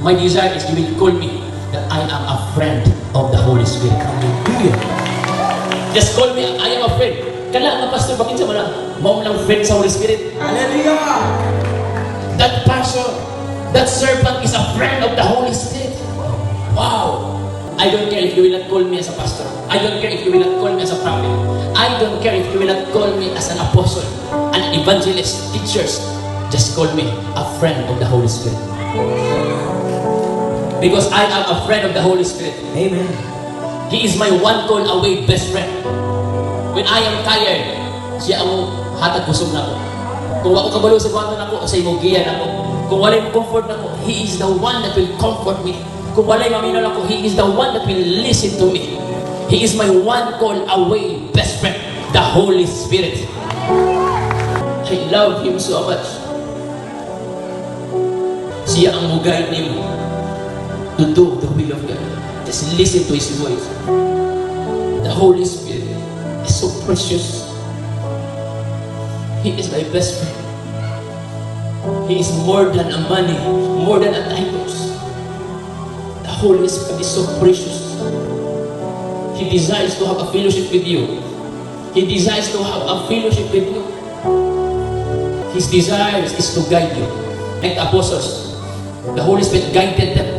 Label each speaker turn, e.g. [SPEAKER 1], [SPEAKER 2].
[SPEAKER 1] My desire is you will call me that I am a friend of the Holy Spirit. Hallelujah. Just call me, I am a friend. Kala nga pastor, bakit sa mga mao lang friend sa Holy Spirit?
[SPEAKER 2] Hallelujah!
[SPEAKER 1] That person, that servant is a friend of the Holy Spirit. Wow! I don't care if you will not call me as a pastor. I don't care if you will not call me as a prophet. I don't care if you will not call me as an apostle, an evangelist, teachers. Just call me a friend of the Holy Spirit. Because I am a friend of the Holy Spirit.
[SPEAKER 2] Amen.
[SPEAKER 1] He is my one call away best friend. When I am tired, siya ang hatag kusog na ko. Kung ako kabalo sa kwarto na ko, sa imugiyan na ko. Kung walay comfort na ko, He is the one that will comfort me. Kung walay maminaw na ko, He is the one that will listen to me. He is my one call away best friend, the Holy Spirit. I love Him so much. Siya ang mugay nimo to do the will of God. Just listen to His voice. The Holy Spirit is so precious. He is my best friend. He is more than a money, more than a titles. The Holy Spirit is so precious. He desires to have a fellowship with you. He desires to have a fellowship with you. His desire is to guide you. Like the apostles, the Holy Spirit guided them.